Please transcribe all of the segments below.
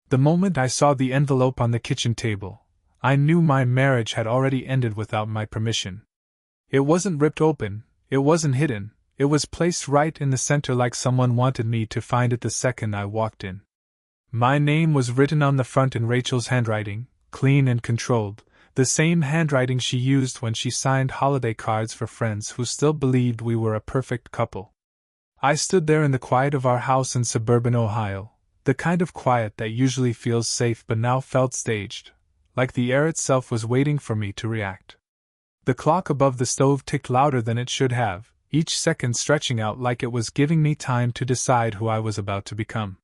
The moment I saw the envelope on the kitchen table, I knew my marriage had already ended without my permission. It wasn't ripped open, it wasn't hidden, it was placed right in the center like someone wanted me to find it the second I walked in. My name was written on the front in Rachel's handwriting, clean and controlled, the same handwriting she used when she signed holiday cards for friends who still believed we were a perfect couple. I stood there in the quiet of our house in suburban Ohio, the kind of quiet that usually feels safe but now felt staged, like the air itself was waiting for me to react. The clock above the stove ticked louder than it should have, each second stretching out like it was giving me time to decide who I was about to become.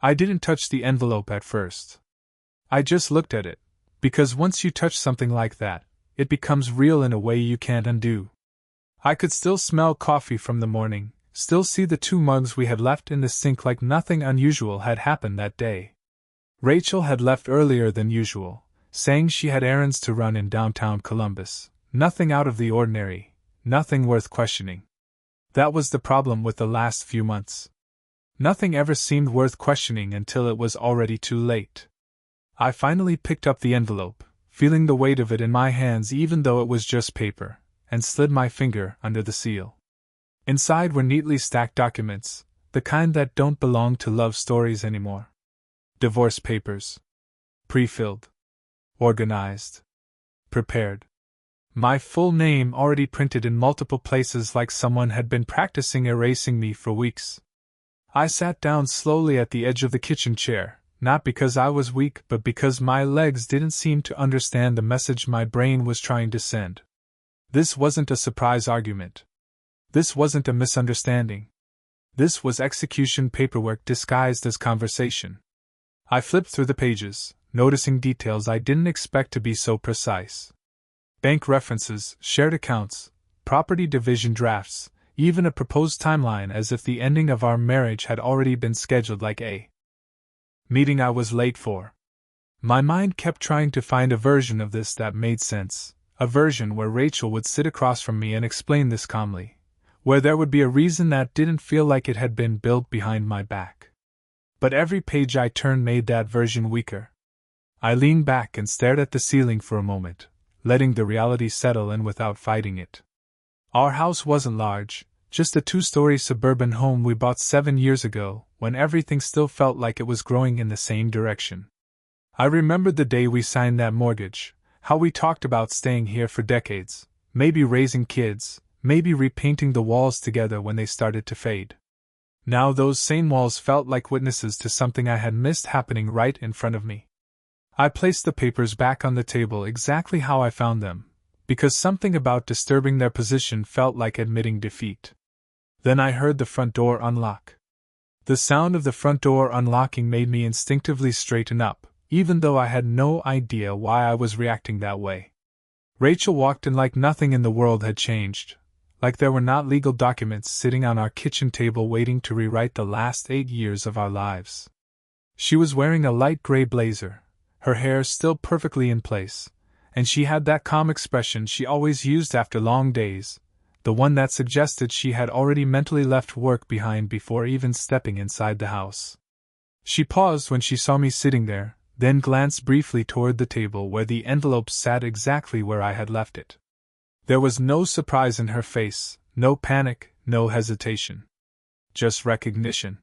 I didn't touch the envelope at first. I just looked at it, because once you touch something like that, it becomes real in a way you can't undo. I could still smell coffee from the morning, still see the 2 mugs we had left in the sink like nothing unusual had happened that day. Rachel had left earlier than usual, saying she had errands to run in downtown Columbus. Nothing out of the ordinary, nothing worth questioning. That was the problem with the last few months. Nothing ever seemed worth questioning until it was already too late. I finally picked up the envelope, feeling the weight of it in my hands even though it was just paper, and slid my finger under the seal. Inside were neatly stacked documents, the kind that don't belong to love stories anymore. Divorce papers. Pre-filled. Organized. Prepared. My full name already printed in multiple places like someone had been practicing erasing me for weeks. I sat down slowly at the edge of the kitchen chair, not because I was weak but because my legs didn't seem to understand the message my brain was trying to send. This wasn't a surprise argument. This wasn't a misunderstanding. This was execution paperwork disguised as conversation. I flipped through the pages, noticing details I didn't expect to be so precise. Bank references, shared accounts, property division drafts, even a proposed timeline as if the ending of our marriage had already been scheduled like a meeting I was late for. My mind kept trying to find a version of this that made sense, a version where Rachel would sit across from me and explain this calmly, where there would be a reason that didn't feel like it had been built behind my back. But every page I turned made that version weaker. I leaned back and stared at the ceiling for a moment, letting the reality settle in without fighting it. Our house wasn't large, just a 2-story suburban home we bought 7 years ago, when everything still felt like it was growing in the same direction. I remembered the day we signed that mortgage, how we talked about staying here for decades, maybe raising kids, maybe repainting the walls together when they started to fade. Now those same walls felt like witnesses to something I had missed happening right in front of me. I placed the papers back on the table exactly how I found them, because something about disturbing their position felt like admitting defeat. Then I heard the front door unlock. The sound of the front door unlocking made me instinctively straighten up, even though I had no idea why I was reacting that way. Rachel walked in like nothing in the world had changed, like there were not legal documents sitting on our kitchen table waiting to rewrite the last 8 years of our lives. She was wearing a light gray blazer, her hair still perfectly in place, and she had that calm expression she always used after long days, the one that suggested she had already mentally left work behind before even stepping inside the house. She paused when she saw me sitting there, then glanced briefly toward the table where the envelope sat exactly where I had left it. There was no surprise in her face, no panic, no hesitation. Just recognition.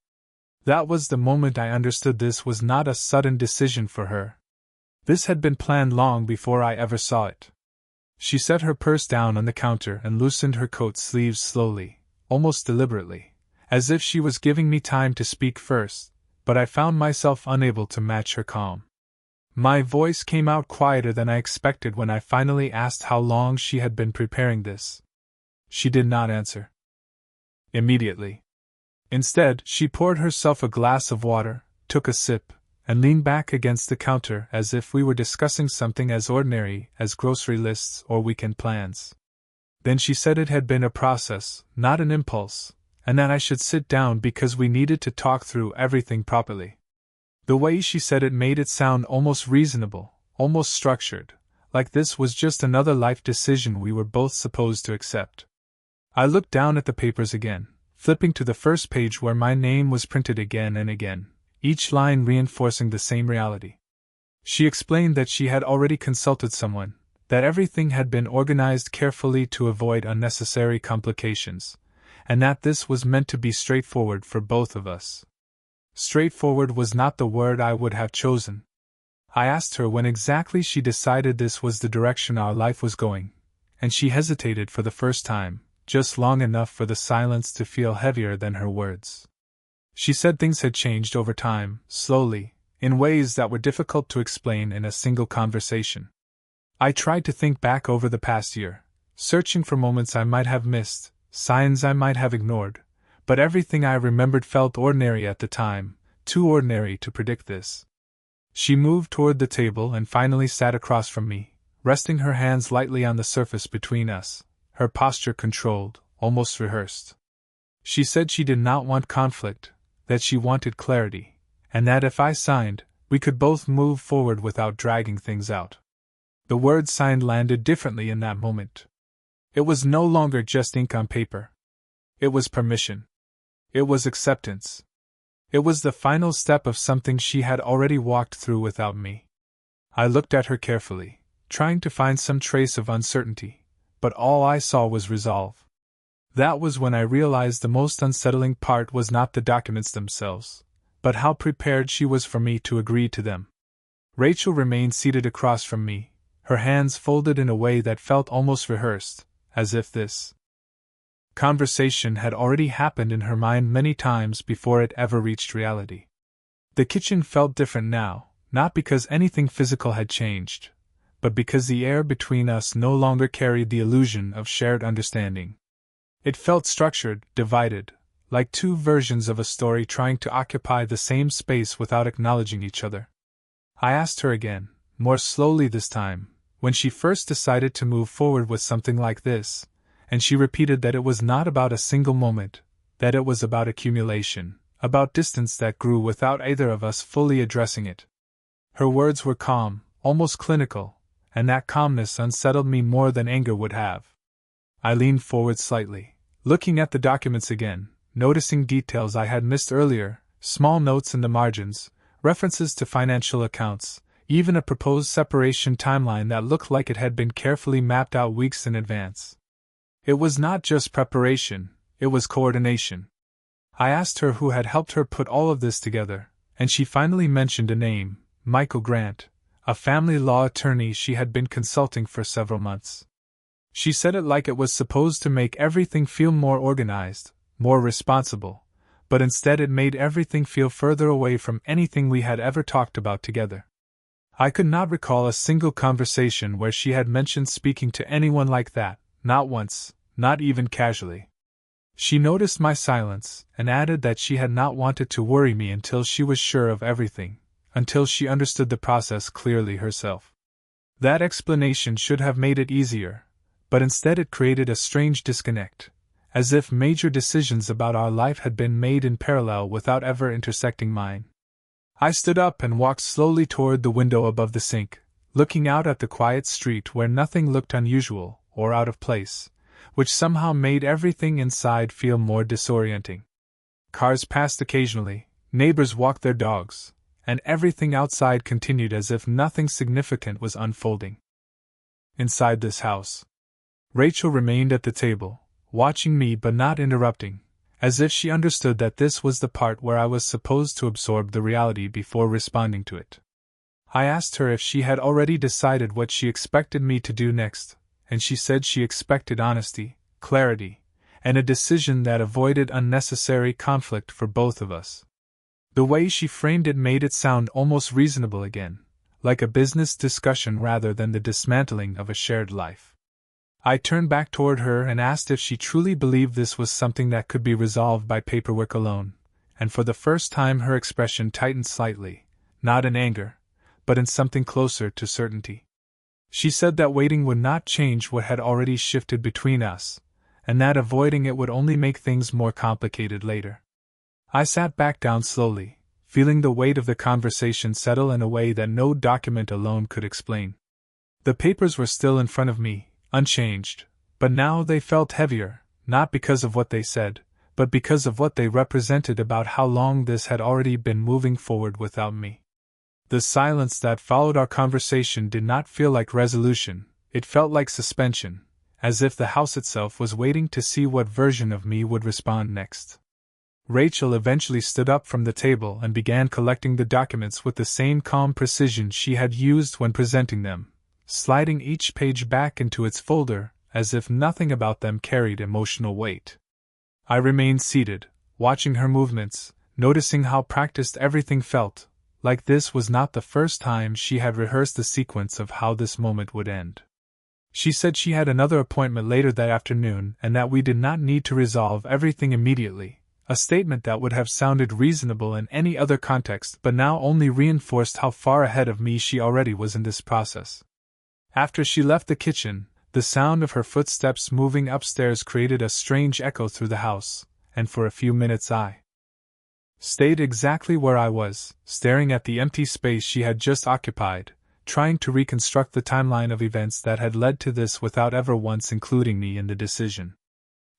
That was the moment I understood this was not a sudden decision for her. This had been planned long before I ever saw it. She set her purse down on the counter and loosened her coat sleeves slowly, almost deliberately, as if she was giving me time to speak first, but I found myself unable to match her calm. My voice came out quieter than I expected when I finally asked how long she had been preparing this. She did not answer immediately. Instead, she poured herself a glass of water, took a sip, and leaned back against the counter as if we were discussing something as ordinary as grocery lists or weekend plans. Then she said it had been a process, not an impulse, and that I should sit down because we needed to talk through everything properly. The way she said it made it sound almost reasonable, almost structured, like this was just another life decision we were both supposed to accept. I looked down at the papers again, flipping to the first page where my name was printed again and again, each line reinforcing the same reality. She explained that she had already consulted someone, that everything had been organized carefully to avoid unnecessary complications, and that this was meant to be straightforward for both of us. Straightforward was not the word I would have chosen. I asked her when exactly she decided this was the direction our life was going, and she hesitated for the first time, just long enough for the silence to feel heavier than her words. She said things had changed over time, slowly, in ways that were difficult to explain in a single conversation. I tried to think back over the past year, searching for moments I might have missed, signs I might have ignored, but everything I remembered felt ordinary at the time, too ordinary to predict this. She moved toward the table and finally sat across from me, resting her hands lightly on the surface between us, her posture controlled, almost rehearsed. She said she did not want conflict, that she wanted clarity, and that if I signed, we could both move forward without dragging things out. The word signed landed differently in that moment. It was no longer just ink on paper. It was permission. It was acceptance. It was the final step of something she had already walked through without me. I looked at her carefully, trying to find some trace of uncertainty, but all I saw was resolve. That was when I realized the most unsettling part was not the documents themselves, but how prepared she was for me to agree to them. Rachel remained seated across from me, her hands folded in a way that felt almost rehearsed, as if this conversation had already happened in her mind many times before it ever reached reality. The kitchen felt different now, not because anything physical had changed, but because the air between us no longer carried the illusion of shared understanding. It felt structured, divided, like two versions of a story trying to occupy the same space without acknowledging each other. I asked her again, more slowly this time, when she first decided to move forward with something like this, and she repeated that it was not about a single moment, that it was about accumulation, about distance that grew without either of us fully addressing it. Her words were calm, almost clinical, and that calmness unsettled me more than anger would have. I leaned forward slightly, looking at the documents again, noticing details I had missed earlier, small notes in the margins, references to financial accounts, even a proposed separation timeline that looked like it had been carefully mapped out weeks in advance. It was not just preparation, it was coordination. I asked her who had helped her put all of this together, and she finally mentioned a name, Michael Grant, a family law attorney she had been consulting for several months. She said it like it was supposed to make everything feel more organized, more responsible, but instead it made everything feel further away from anything we had ever talked about together. I could not recall a single conversation where she had mentioned speaking to anyone like that, not once, not even casually. She noticed my silence, and added that she had not wanted to worry me until she was sure of everything, until she understood the process clearly herself. That explanation should have made it easier, but instead it created a strange disconnect, as if major decisions about our life had been made in parallel without ever intersecting mine. I stood up and walked slowly toward the window above the sink, looking out at the quiet street where nothing looked unusual or out of place, which somehow made everything inside feel more disorienting. Cars passed occasionally, neighbors walked their dogs, and everything outside continued as if nothing significant was unfolding. Inside this house, Rachel remained at the table, watching me but not interrupting, as if she understood that this was the part where I was supposed to absorb the reality before responding to it. I asked her if she had already decided what she expected me to do next, and she said she expected honesty, clarity, and a decision that avoided unnecessary conflict for both of us. The way she framed it made it sound almost reasonable again, like a business discussion rather than the dismantling of a shared life. I turned back toward her and asked if she truly believed this was something that could be resolved by paperwork alone, and for the first time her expression tightened slightly, not in anger, but in something closer to certainty. She said that waiting would not change what had already shifted between us, and that avoiding it would only make things more complicated later. I sat back down slowly, feeling the weight of the conversation settle in a way that no document alone could explain. The papers were still in front of me, unchanged, but now they felt heavier, not because of what they said, but because of what they represented about how long this had already been moving forward without me. The silence that followed our conversation did not feel like resolution, it felt like suspension, as if the house itself was waiting to see what version of me would respond next. Rachel eventually stood up from the table and began collecting the documents with the same calm precision she had used when presenting them, sliding each page back into its folder, as if nothing about them carried emotional weight. I remained seated, watching her movements, noticing how practiced everything felt, like this was not the first time she had rehearsed the sequence of how this moment would end. She said she had another appointment later that afternoon and that we did not need to resolve everything immediately, a statement that would have sounded reasonable in any other context but now only reinforced how far ahead of me she already was in this process. After she left the kitchen, the sound of her footsteps moving upstairs created a strange echo through the house, and for a few minutes I stayed exactly where I was, staring at the empty space she had just occupied, trying to reconstruct the timeline of events that had led to this without ever once including me in the decision.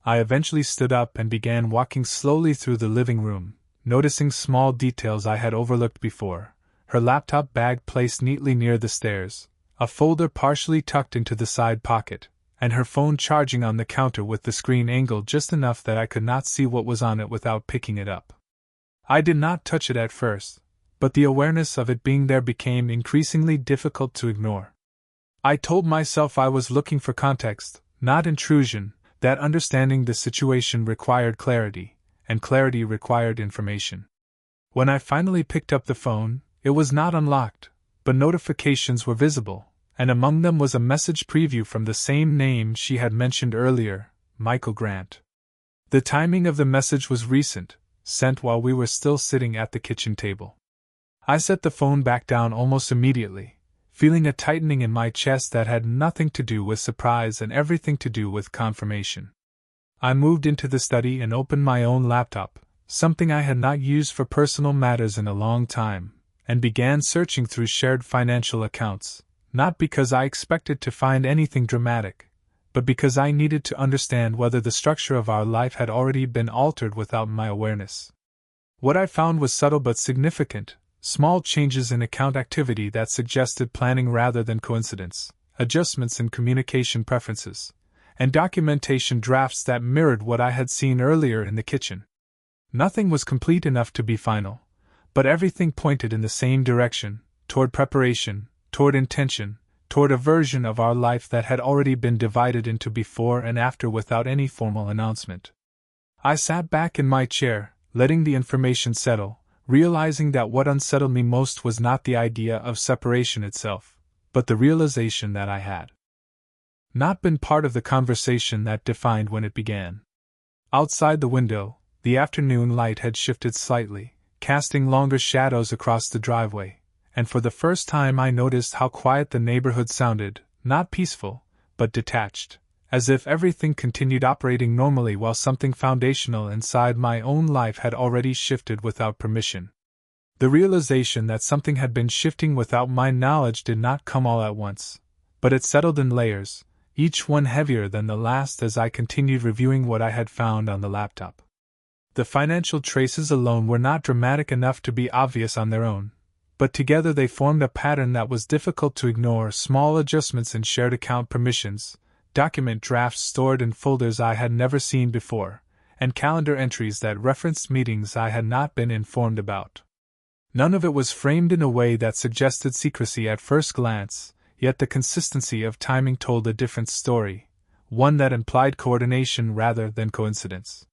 I eventually stood up and began walking slowly through the living room, noticing small details I had overlooked before: her laptop bag placed neatly near the stairs, a folder partially tucked into the side pocket, and her phone charging on the counter with the screen angled just enough that I could not see what was on it without picking it up. I did not touch it at first, but the awareness of it being there became increasingly difficult to ignore. I told myself I was looking for context, not intrusion, that understanding the situation required clarity, and clarity required information. When I finally picked up the phone, it was not unlocked, but notifications were visible, and among them was a message preview from the same name she had mentioned earlier, Michael Grant. The timing of the message was recent, sent while we were still sitting at the kitchen table. I set the phone back down almost immediately, feeling a tightening in my chest that had nothing to do with surprise and everything to do with confirmation. I moved into the study and opened my own laptop, something I had not used for personal matters in a long time, and began searching through shared financial accounts, not because I expected to find anything dramatic, but because I needed to understand whether the structure of our life had already been altered without my awareness. What I found was subtle but significant: small changes in account activity that suggested planning rather than coincidence, adjustments in communication preferences, and documentation drafts that mirrored what I had seen earlier in the kitchen. Nothing was complete enough to be final, but everything pointed in the same direction, toward preparation, toward intention, toward a version of our life that had already been divided into before and after without any formal announcement. I sat back in my chair, letting the information settle, realizing that what unsettled me most was not the idea of separation itself, but the realization that I had not been part of the conversation that defined when it began. Outside the window, the afternoon light had shifted slightly, casting longer shadows across the driveway, and for the first time I noticed how quiet the neighborhood sounded, not peaceful, but detached, as if everything continued operating normally while something foundational inside my own life had already shifted without permission. The realization that something had been shifting without my knowledge did not come all at once, but it settled in layers, each one heavier than the last as I continued reviewing what I had found on the laptop. The financial traces alone were not dramatic enough to be obvious on their own, but together they formed a pattern that was difficult to ignore: small adjustments in shared account permissions, document drafts stored in folders I had never seen before, and calendar entries that referenced meetings I had not been informed about. None of it was framed in a way that suggested secrecy at first glance, yet the consistency of timing told a different story, one that implied coordination rather than coincidence.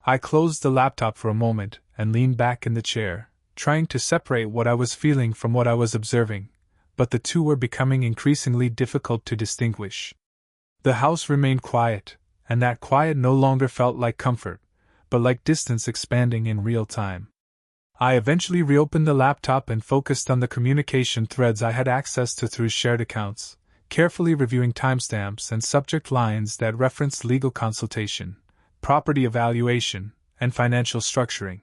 I closed the laptop for a moment and leaned back in the chair, trying to separate what I was feeling from what I was observing, but the two were becoming increasingly difficult to distinguish. The house remained quiet, and that quiet no longer felt like comfort, but like distance expanding in real time. I eventually reopened the laptop and focused on the communication threads I had access to through shared accounts, carefully reviewing timestamps and subject lines that referenced legal consultation, property evaluation, and financial structuring.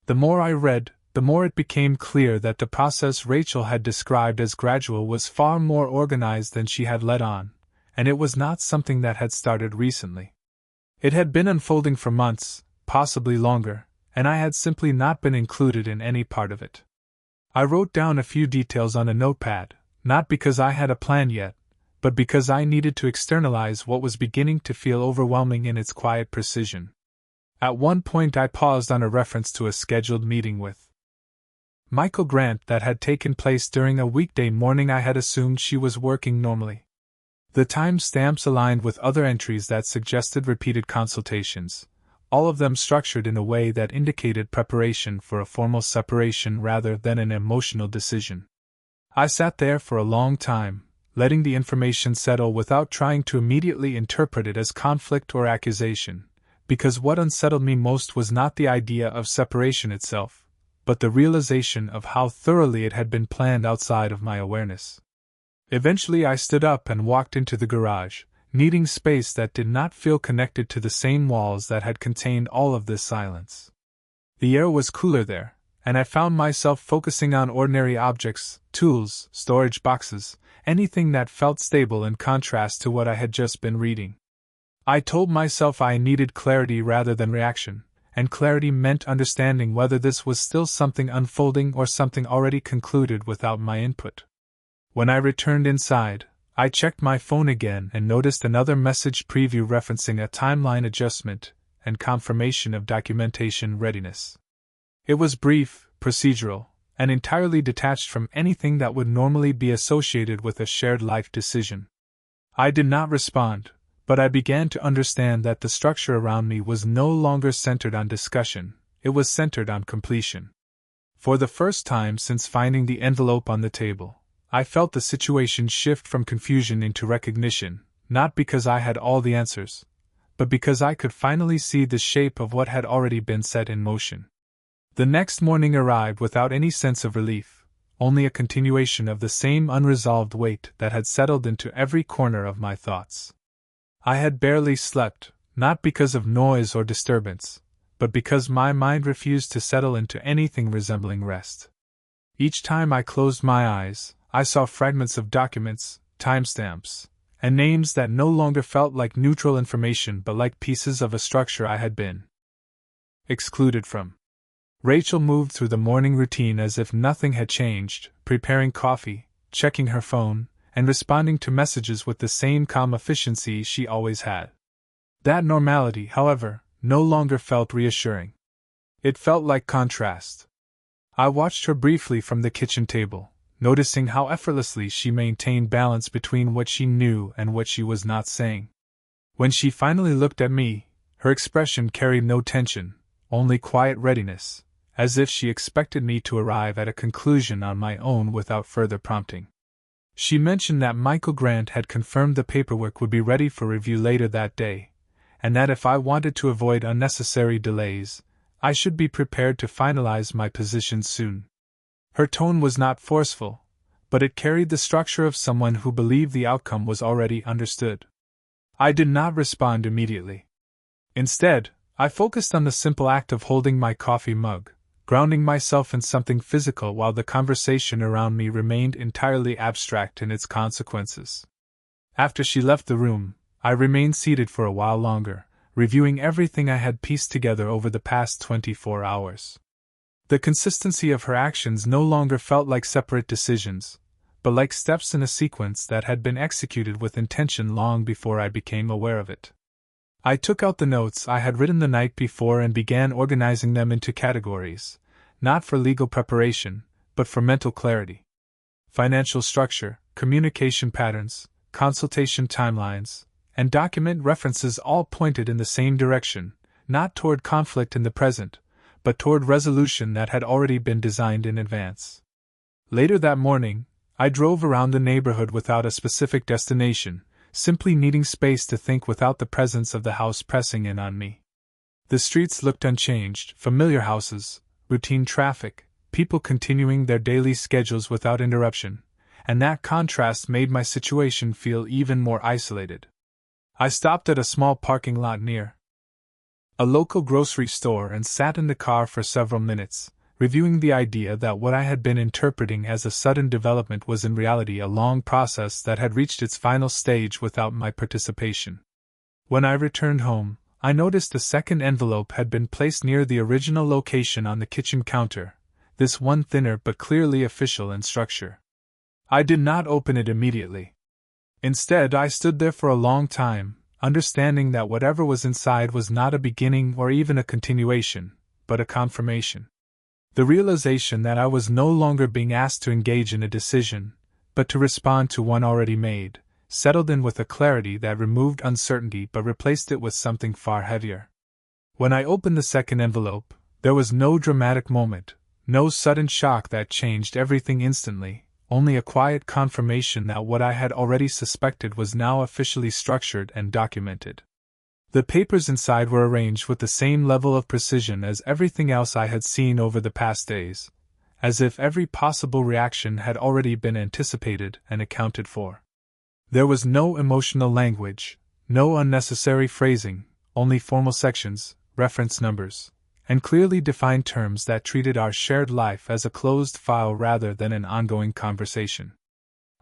The more I read, the more it became clear that the process Rachel had described as gradual was far more organized than she had let on, and it was not something that had started recently. It had been unfolding for months, possibly longer, and I had simply not been included in any part of it. I wrote down a few details on a notepad, not because I had a plan yet, but because I needed to externalize what was beginning to feel overwhelming in its quiet precision. At one point I paused on a reference to a scheduled meeting with Michael Grant that had taken place during a weekday morning. I had assumed she was working normally. The time stamps aligned with other entries that suggested repeated consultations, all of them structured in a way that indicated preparation for a formal separation rather than an emotional decision. I sat there for a long time, letting the information settle without trying to immediately interpret it as conflict or accusation, because what unsettled me most was not the idea of separation itself, but the realization of how thoroughly it had been planned outside of my awareness. Eventually I stood up and walked into the garage, needing space that did not feel connected to the same walls that had contained all of this silence. The air was cooler there, and I found myself focusing on ordinary objects, tools, storage boxes, anything that felt stable in contrast to what I had just been reading. I told myself I needed clarity rather than reaction, and clarity meant understanding whether this was still something unfolding or something already concluded without my input. When I returned inside, I checked my phone again and noticed another message preview referencing a timeline adjustment and confirmation of documentation readiness. It was brief, procedural, and entirely detached from anything that would normally be associated with a shared life decision. I did not respond, but I began to understand that the structure around me was no longer centered on discussion, it was centered on completion. For the first time since finding the envelope on the table, I felt the situation shift from confusion into recognition, not because I had all the answers, but because I could finally see the shape of what had already been set in motion. The next morning arrived without any sense of relief, only a continuation of the same unresolved weight that had settled into every corner of my thoughts. I had barely slept, not because of noise or disturbance, but because my mind refused to settle into anything resembling rest. Each time I closed my eyes, I saw fragments of documents, timestamps, and names that no longer felt like neutral information but like pieces of a structure I had been excluded from. Rachel moved through the morning routine as if nothing had changed, preparing coffee, checking her phone, and responding to messages with the same calm efficiency she always had. That normality, however, no longer felt reassuring. It felt like contrast. I watched her briefly from the kitchen table, noticing how effortlessly she maintained balance between what she knew and what she was not saying. When she finally looked at me, her expression carried no tension, only quiet readiness, as if she expected me to arrive at a conclusion on my own without further prompting. She mentioned that Michael Grant had confirmed the paperwork would be ready for review later that day, and that if I wanted to avoid unnecessary delays, I should be prepared to finalize my position soon. Her tone was not forceful, but it carried the structure of someone who believed the outcome was already understood. I did not respond immediately. Instead, I focused on the simple act of holding my coffee mug, grounding myself in something physical while the conversation around me remained entirely abstract in its consequences. After she left the room, I remained seated for a while longer, reviewing everything I had pieced together over the past 24 hours. The consistency of her actions no longer felt like separate decisions, but like steps in a sequence that had been executed with intention long before I became aware of it. I took out the notes I had written the night before and began organizing them into categories, not for legal preparation, but for mental clarity. Financial structure, communication patterns, consultation timelines, and document references all pointed in the same direction, not toward conflict in the present, but toward resolution that had already been designed in advance. Later that morning, I drove around the neighborhood without a specific destination, simply needing space to think without the presence of the house pressing in on me. The streets looked unchanged, familiar houses, routine traffic, people continuing their daily schedules without interruption, and that contrast made my situation feel even more isolated. I stopped at a small parking lot near a local grocery store and sat in the car for several minutes, reviewing the idea that what I had been interpreting as a sudden development was in reality a long process that had reached its final stage without my participation. When I returned home, I noticed a second envelope had been placed near the original location on the kitchen counter, this one thinner but clearly official in structure. I did not open it immediately. Instead, I stood there for a long time, understanding that whatever was inside was not a beginning or even a continuation, but a confirmation. The realization that I was no longer being asked to engage in a decision, but to respond to one already made, settled in with a clarity that removed uncertainty but replaced it with something far heavier. When I opened the second envelope, there was no dramatic moment, no sudden shock that changed everything instantly, only a quiet confirmation that what I had already suspected was now officially structured and documented. The papers inside were arranged with the same level of precision as everything else I had seen over the past days, as if every possible reaction had already been anticipated and accounted for. There was no emotional language, no unnecessary phrasing, only formal sections, reference numbers, and clearly defined terms that treated our shared life as a closed file rather than an ongoing conversation.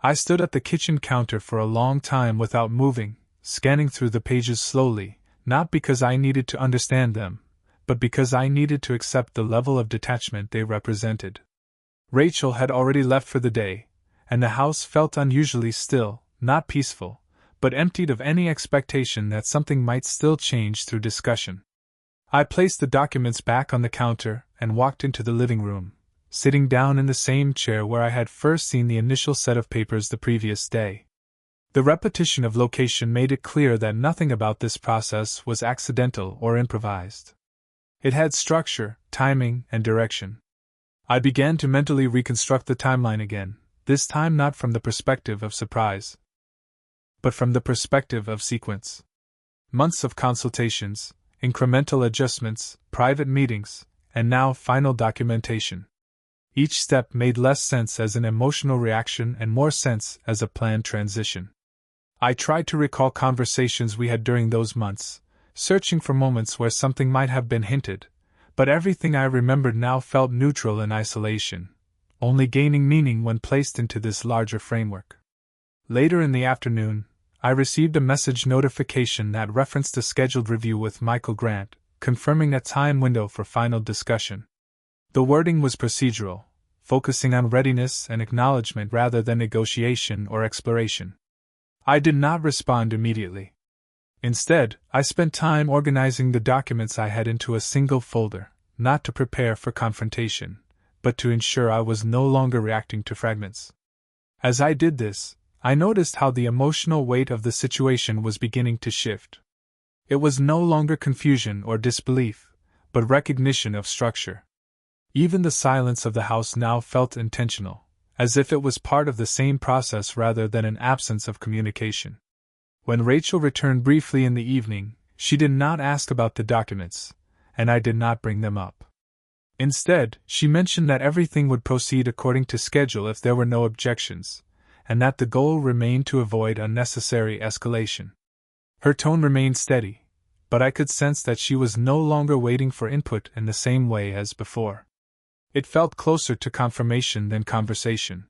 I stood at the kitchen counter for a long time without moving, scanning through the pages slowly, not because I needed to understand them, but because I needed to accept the level of detachment they represented. Rachel had already left for the day, and the house felt unusually still, not peaceful, but emptied of any expectation that something might still change through discussion. I placed the documents back on the counter and walked into the living room, sitting down in the same chair where I had first seen the initial set of papers the previous day. The repetition of location made it clear that nothing about this process was accidental or improvised. It had structure, timing, and direction. I began to mentally reconstruct the timeline again, this time not from the perspective of surprise, but from the perspective of sequence. Months of consultations, incremental adjustments, private meetings, and now final documentation. Each step made less sense as an emotional reaction and more sense as a planned transition. I tried to recall conversations we had during those months, searching for moments where something might have been hinted, but everything I remembered now felt neutral in isolation, only gaining meaning when placed into this larger framework. Later in the afternoon, I received a message notification that referenced a scheduled review with Michael Grant, confirming a time window for final discussion. The wording was procedural, focusing on readiness and acknowledgement rather than negotiation or exploration. I did not respond immediately. Instead, I spent time organizing the documents I had into a single folder, not to prepare for confrontation, but to ensure I was no longer reacting to fragments. As I did this, I noticed how the emotional weight of the situation was beginning to shift. It was no longer confusion or disbelief, but recognition of structure. Even the silence of the house now felt intentional, as if it was part of the same process rather than an absence of communication. When Rachel returned briefly in the evening, she did not ask about the documents, and I did not bring them up. Instead, she mentioned that everything would proceed according to schedule if there were no objections, and that the goal remained to avoid unnecessary escalation. Her tone remained steady, but I could sense that she was no longer waiting for input in the same way as before. It felt closer to confirmation than conversation.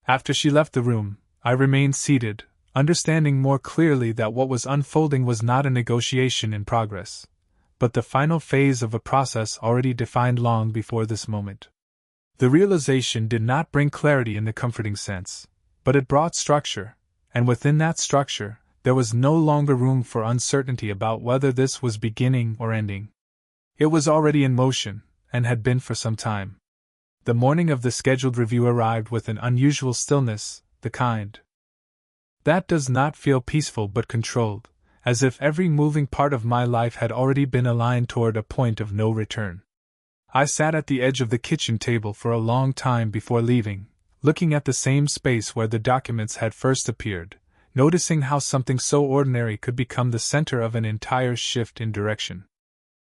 After she left the room, I remained seated, understanding more clearly that what was unfolding was not a negotiation in progress, but the final phase of a process already defined long before this moment. The realization did not bring clarity in the comforting sense, but it brought structure, and within that structure, there was no longer room for uncertainty about whether this was beginning or ending. It was already in motion, and had been for some time. The morning of the scheduled review arrived with an unusual stillness, the kind that does not feel peaceful but controlled, as if every moving part of my life had already been aligned toward a point of no return. I sat at the edge of the kitchen table for a long time before leaving, looking at the same space where the documents had first appeared, noticing how something so ordinary could become the center of an entire shift in direction.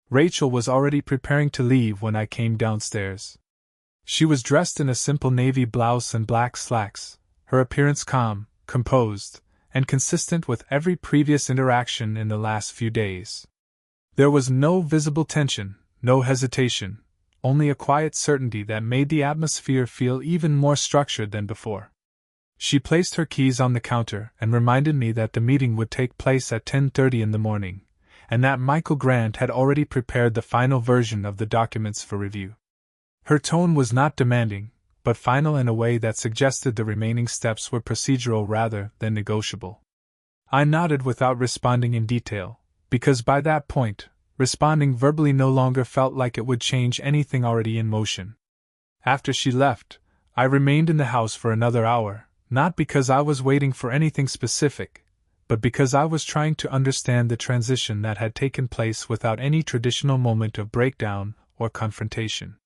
Rachel was already preparing to leave when I came downstairs. She was dressed in a simple navy blouse and black slacks, her appearance calm, composed, and consistent with every previous interaction in the last few days. There was no visible tension, no hesitation, only a quiet certainty that made the atmosphere feel even more structured than before. She placed her keys on the counter and reminded me that the meeting would take place at 10:30 in the morning, and that Michael Grant had already prepared the final version of the documents for review. Her tone was not demanding, but final in a way that suggested the remaining steps were procedural rather than negotiable. I nodded without responding in detail, because by that point, responding verbally no longer felt like it would change anything already in motion. After she left, I remained in the house for another hour, not because I was waiting for anything specific, but because I was trying to understand the transition that had taken place without any traditional moment of breakdown or confrontation.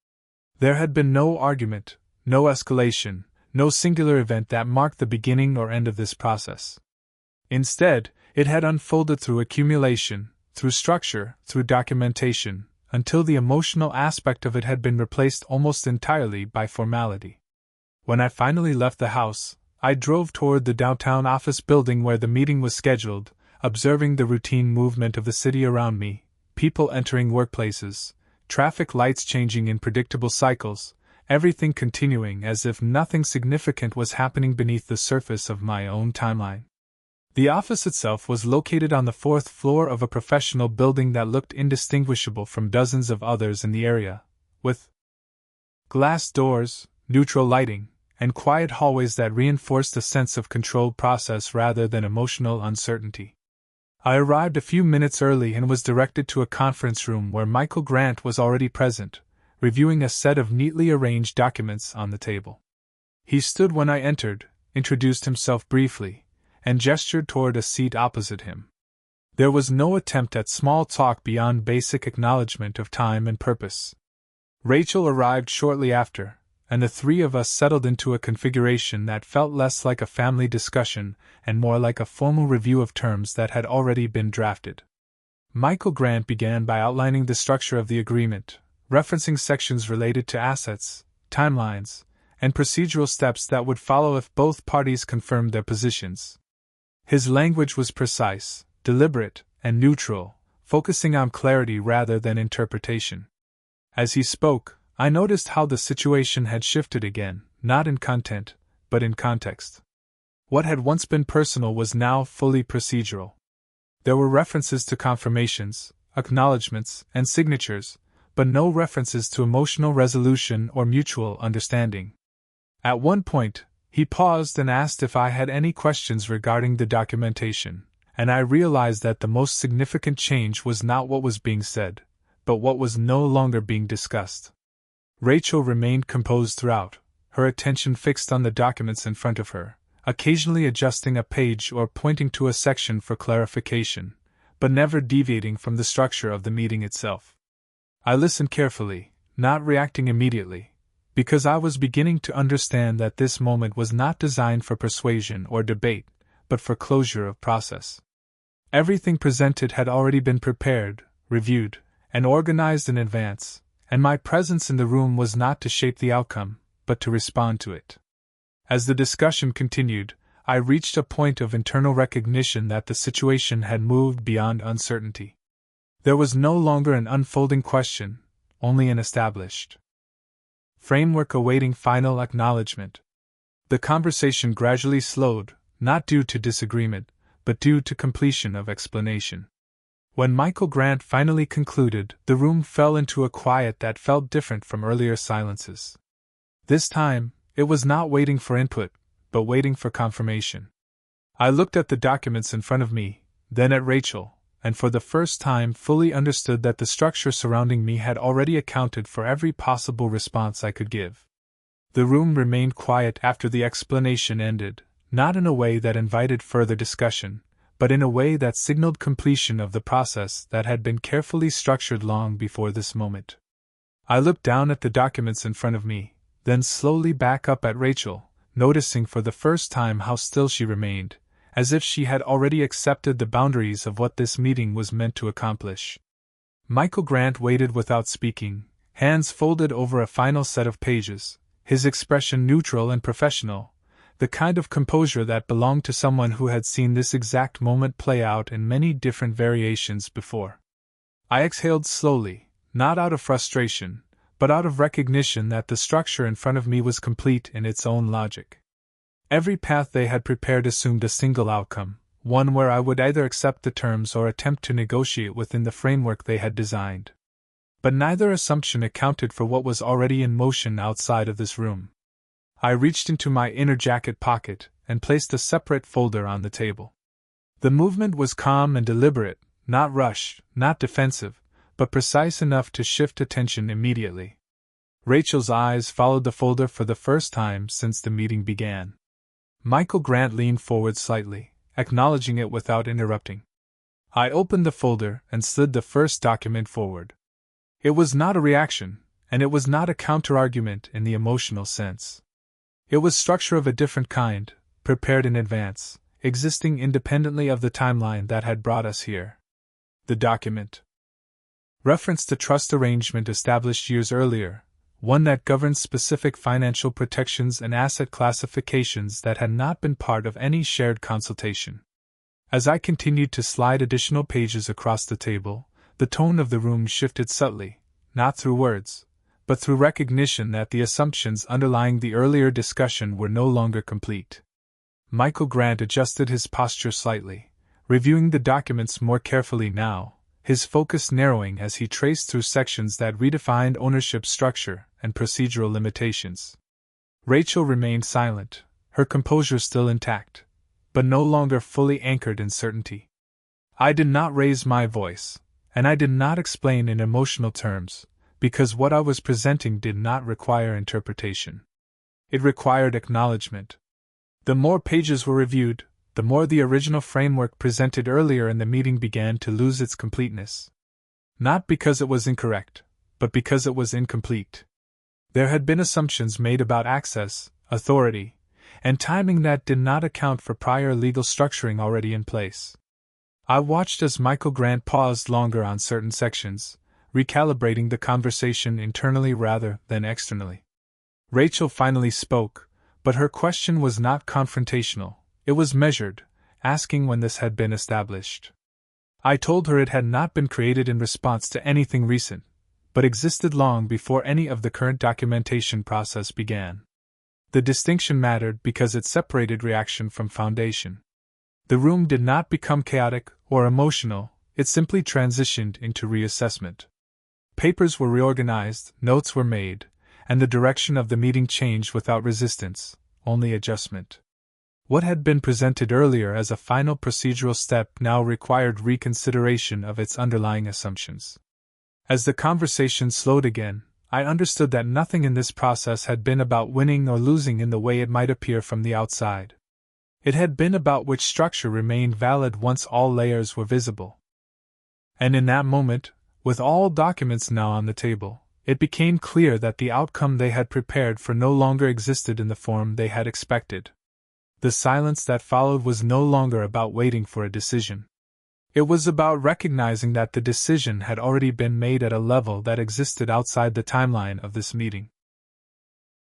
There had been no argument, no escalation, no singular event that marked the beginning or end of this process. Instead, it had unfolded through accumulation, through structure, through documentation, until the emotional aspect of it had been replaced almost entirely by formality. When I finally left the house, I drove toward the downtown office building where the meeting was scheduled, observing the routine movement of the city around me, people entering workplaces, traffic lights changing in predictable cycles, everything continuing as if nothing significant was happening beneath the surface of my own timeline. The office itself was located on the 4th floor of a professional building that looked indistinguishable from dozens of others in the area, with glass doors, neutral lighting, and quiet hallways that reinforced a sense of controlled process rather than emotional uncertainty. I arrived a few minutes early and was directed to a conference room where Michael Grant was already present, reviewing a set of neatly arranged documents on the table. He stood when I entered, introduced himself briefly, and gestured toward a seat opposite him. There was no attempt at small talk beyond basic acknowledgement of time and purpose. Rachel arrived shortly after, and the three of us settled into a configuration that felt less like a family discussion and more like a formal review of terms that had already been drafted. Michael Grant began by outlining the structure of the agreement, referencing sections related to assets, timelines, and procedural steps that would follow if both parties confirmed their positions. His language was precise, deliberate, and neutral, focusing on clarity rather than interpretation. As he spoke, I noticed how the situation had shifted again, not in content, but in context. What had once been personal was now fully procedural. There were references to confirmations, acknowledgments, and signatures, but no references to emotional resolution or mutual understanding. At one point, he paused and asked if I had any questions regarding the documentation, and I realized that the most significant change was not what was being said, but what was no longer being discussed. Rachel remained composed throughout, her attention fixed on the documents in front of her, occasionally adjusting a page or pointing to a section for clarification, but never deviating from the structure of the meeting itself. I listened carefully, not reacting immediately, because I was beginning to understand that this moment was not designed for persuasion or debate, but for closure of process. Everything presented had already been prepared, reviewed, and organized in advance, and my presence in the room was not to shape the outcome, but to respond to it. As the discussion continued, I reached a point of internal recognition that the situation had moved beyond uncertainty. There was no longer an unfolding question, only an established framework awaiting final acknowledgement. The conversation gradually slowed, not due to disagreement, but due to completion of explanation. When Michael Grant finally concluded, the room fell into a quiet that felt different from earlier silences. This time, it was not waiting for input, but waiting for confirmation. I looked at the documents in front of me, then at Rachel, and for the first time fully understood that the structure surrounding me had already accounted for every possible response I could give. The room remained quiet after the explanation ended, not in a way that invited further discussion, but in a way that signaled completion of the process that had been carefully structured long before this moment. I looked down at the documents in front of me, then slowly back up at Rachel, noticing for the first time how still she remained, as if she had already accepted the boundaries of what this meeting was meant to accomplish. Michael Grant waited without speaking, hands folded over a final set of pages, his expression neutral and professional, the kind of composure that belonged to someone who had seen this exact moment play out in many different variations before. I exhaled slowly, not out of frustration, but out of recognition that the structure in front of me was complete in its own logic. Every path they had prepared assumed a single outcome, one where I would either accept the terms or attempt to negotiate within the framework they had designed. But neither assumption accounted for what was already in motion outside of this room. I reached into my inner jacket pocket and placed a separate folder on the table. The movement was calm and deliberate, not rushed, not defensive, but precise enough to shift attention immediately. Rachel's eyes followed the folder for the first time since the meeting began. Michael Grant leaned forward slightly, acknowledging it without interrupting. I opened the folder and slid the first document forward. It was not a reaction, and it was not a counter-argument in the emotional sense. It was structure of a different kind, prepared in advance, existing independently of the timeline that had brought us here. The document referenced a trust arrangement established years earlier, one that governs specific financial protections and asset classifications that had not been part of any shared consultation. As I continued to slide additional pages across the table, the tone of the room shifted subtly, not through words, but through recognition that the assumptions underlying the earlier discussion were no longer complete. Michael Grant adjusted his posture slightly, reviewing the documents more carefully now, his focus narrowing as he traced through sections that redefined ownership structure and procedural limitations. Rachel remained silent, her composure still intact, but no longer fully anchored in certainty. I did not raise my voice, and I did not explain in emotional terms, because what I was presenting did not require interpretation. It required acknowledgement. The more pages were reviewed, the more the original framework presented earlier in the meeting began to lose its completeness. Not because it was incorrect, but because it was incomplete. There had been assumptions made about access, authority, and timing that did not account for prior legal structuring already in place. I watched as Michael Grant paused longer on certain sections, recalibrating the conversation internally rather than externally. Rachel finally spoke, but her question was not confrontational, it was measured, asking when this had been established. I told her it had not been created in response to anything recent, but existed long before any of the current documentation process began. The distinction mattered because it separated reaction from foundation. The room did not become chaotic or emotional, it simply transitioned into reassessment. Papers were reorganized, notes were made, and the direction of the meeting changed without resistance, only adjustment. What had been presented earlier as a final procedural step now required reconsideration of its underlying assumptions. As the conversation slowed again, I understood that nothing in this process had been about winning or losing in the way it might appear from the outside. It had been about which structure remained valid once all layers were visible. And in that moment, with all documents now on the table, it became clear that the outcome they had prepared for no longer existed in the form they had expected. The silence that followed was no longer about waiting for a decision. It was about recognizing that the decision had already been made at a level that existed outside the timeline of this meeting.